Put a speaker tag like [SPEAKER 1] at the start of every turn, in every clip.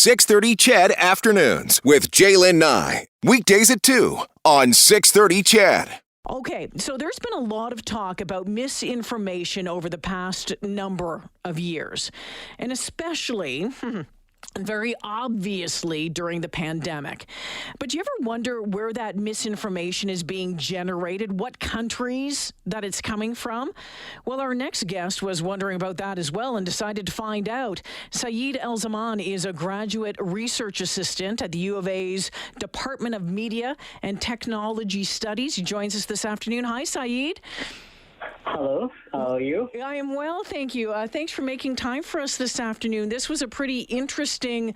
[SPEAKER 1] 6:30 CHED Afternoons with Jaylen Nye. Weekdays at 2 on 6:30 CHED.
[SPEAKER 2] Okay, so there's been a lot of talk about misinformation over the past number of years, and especially very obviously during the pandemic. But do you ever wonder where that misinformation is being generated, what countries that it's coming from? Well, our next guest was wondering about that as well and decided to find out. Saeed El-Zaman is a graduate research assistant at the U of A's Department of Media and Technology Studies. He joins us this afternoon. Hi, Saeed.
[SPEAKER 3] Hello, how are you?
[SPEAKER 2] I am well, thank you. Thanks for making time for us this afternoon. This was a pretty interesting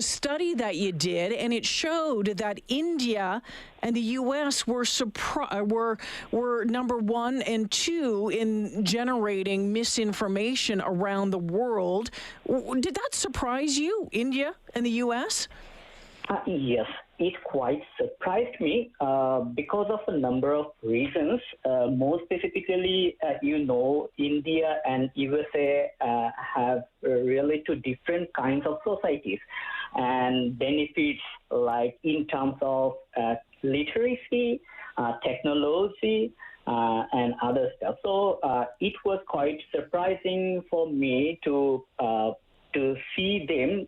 [SPEAKER 2] study that you did, and it showed that India and the U.S. were number 1 and 2 in generating misinformation around the world. Did that surprise you, India and the U.S.?
[SPEAKER 3] Yes, it quite surprised me because of a number of reasons. More specifically, India and USA have really two different kinds of societies and benefits like in terms of literacy, technology, and other stuff. So it was quite surprising for me to see them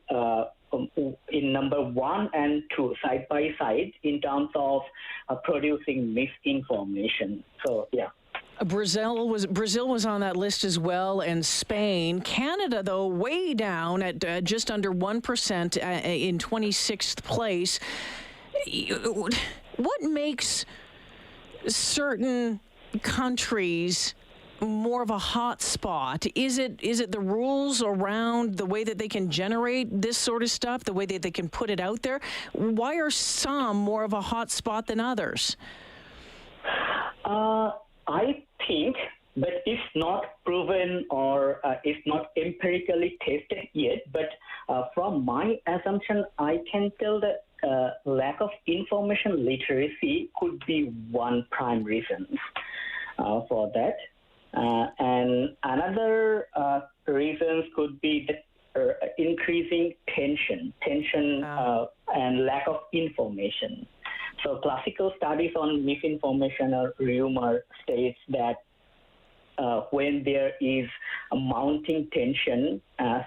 [SPEAKER 3] in number 1 and 2 side by side in terms of producing misinformation. So, yeah.
[SPEAKER 2] Brazil was on that list as well, and Spain. Canada, though, way down at just under 1% in 26th place. What makes certain countries more of a hot spot? Is it the rules around the way that they can generate this sort of stuff, the way that they can put it out there? Why are some more of a hot spot than others?
[SPEAKER 3] I think, but it's not proven or it's not empirically tested yet, but from my assumption, I can tell that lack of information literacy could be one prime reason for that. And another reasons could be the increasing tension and lack of information. So classical studies on misinformation or rumor states that when there is a mounting tension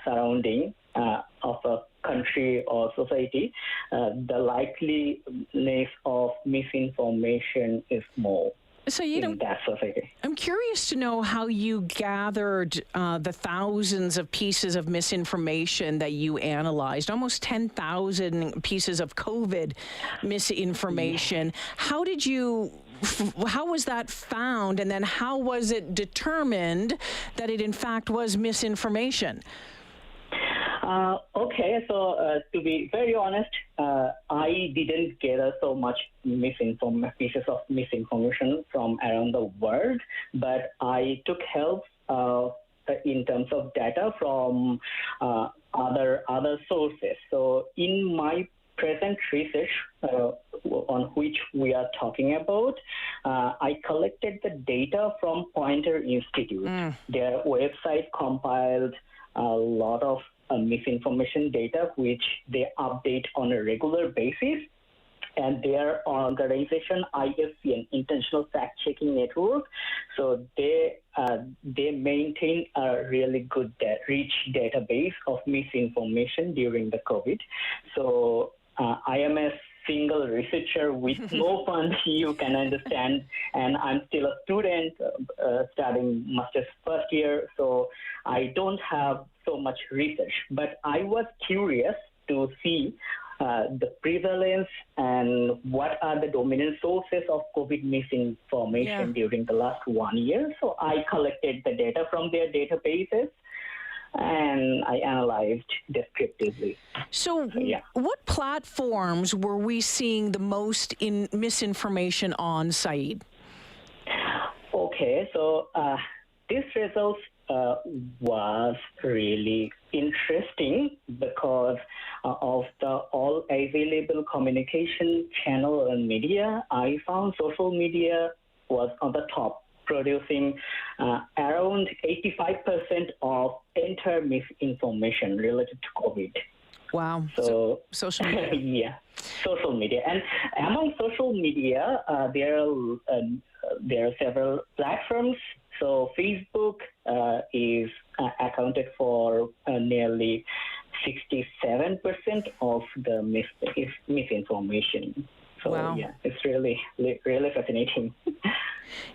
[SPEAKER 3] surrounding of a country or society, the likeliness of misinformation is more.
[SPEAKER 2] So
[SPEAKER 3] in that society.
[SPEAKER 2] I'm curious to know how you gathered the thousands of pieces of misinformation that you analyzed, almost 10,000 pieces of COVID misinformation. How was that found, and then how was it determined that it in fact was misinformation?
[SPEAKER 3] Okay, so to be very honest, I didn't gather so much pieces of misinformation from around the world, but I took help in terms of data from other sources. So in my present research on which we are talking about, I collected the data from Pointer Institute. Their website compiled a lot of misinformation data, which they update on a regular basis. And their organization, IFC, an Intentional Fact-Checking Network, so they maintain a really good, rich database of misinformation during the COVID. So I am a single researcher with no funds, you can understand, and I'm still a student studying master's first year, so I don't have so much research. But I was curious to see the prevalence and what are the dominant sources of COVID misinformation during the last 1 year. So I collected the data from their databases and I analyzed descriptively.
[SPEAKER 2] So what platforms were we seeing the most in misinformation on, Saeed?
[SPEAKER 3] Okay, so this results was really interesting because of the all available communication channel and media. I found social media was on the top, producing around 85% of entire misinformation related to COVID.
[SPEAKER 2] Wow.
[SPEAKER 3] So
[SPEAKER 2] social media.
[SPEAKER 3] yeah, social media. And among social media, there are several platforms. So Facebook is accounted for nearly 67% of the misinformation. So
[SPEAKER 2] Wow.
[SPEAKER 3] yeah, it's really fascinating.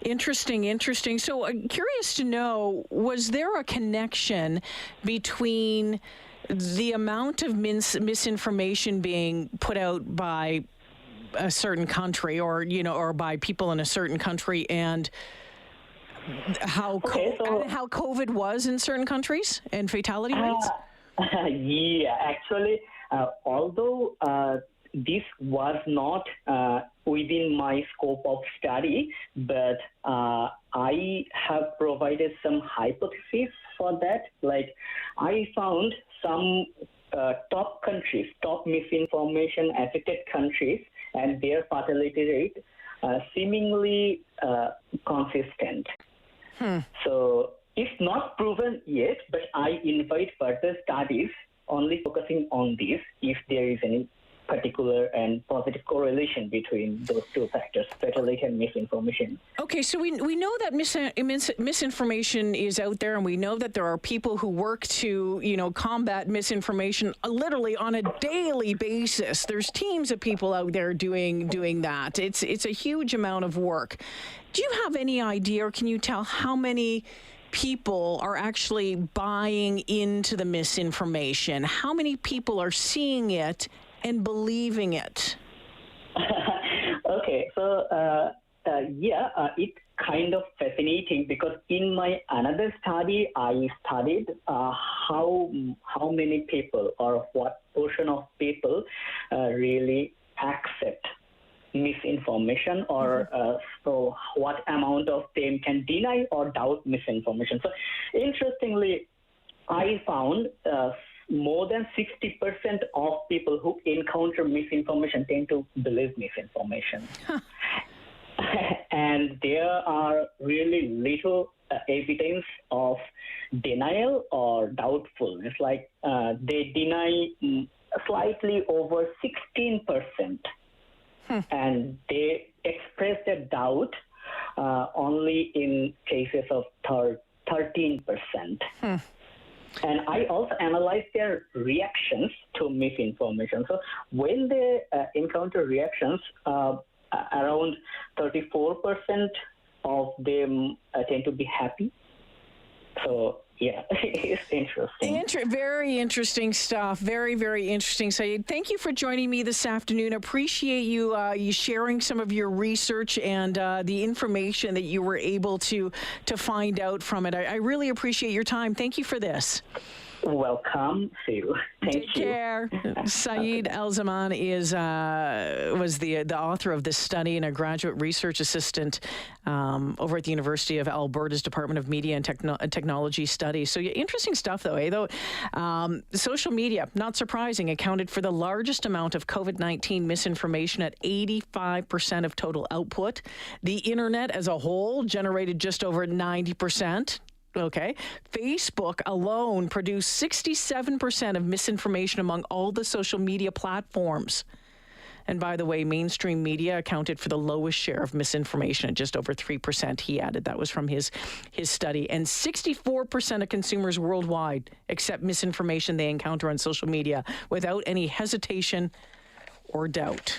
[SPEAKER 2] Interesting. So curious to know, was there a connection between the amount of misinformation being put out by a certain country or by people in a certain country and how how COVID was in certain countries and fatality rates?
[SPEAKER 3] Yeah, actually, although this was not within my scope of study, but I have provided some hypotheses for that. Like, I found some top misinformation affected countries and their fatality rate seemingly consistent. So it's not proven yet, but I invite further studies only focusing on this if there is any particular and positive correlation between those two factors, fatality and misinformation.
[SPEAKER 2] Okay, so we know that misinformation is out there, and we know that there are people who work to combat misinformation literally on a daily basis. There's teams of people out there doing that. It's a huge amount of work. Do you have any idea, or can you tell how many people are actually buying into the misinformation? How many people are seeing it and believing it?
[SPEAKER 3] Okay, so it's kind of fascinating because in my another study, I studied how many people or what portion of people really accept misinformation, or so what amount of them can deny or doubt misinformation. So interestingly, I found more than 60% of people who encounter misinformation tend to believe misinformation. And there are really little evidence of denial or doubtfulness. Like they deny slightly over 16%. And they express their doubt only in cases of 13%. And I also analyzed their reactions to misinformation. So when they encounter reactions, around 34% of them tend to be happy. So yeah, it's interesting.
[SPEAKER 2] Very interesting stuff. Very, very interesting. Syed, thank you for joining me this afternoon. Appreciate you sharing some of your research and the information that you were able to find out from it. I really appreciate your time. Thank you for this.
[SPEAKER 3] Welcome. See you.
[SPEAKER 2] Take care. Syed Al-Zaman was the author of this study and a graduate research assistant over at the University of Alberta's Department of Media and Technology Studies. So interesting stuff, though. Social media, not surprising, accounted for the largest amount of COVID-19 misinformation at 85% of total output. The internet as a whole generated just over 90%. Okay. Facebook alone produced 67% of misinformation among all the social media platforms. And by the way, mainstream media accounted for the lowest share of misinformation at just over 3%, he added. That was from his study. And 64% of consumers worldwide accept misinformation they encounter on social media without any hesitation or doubt.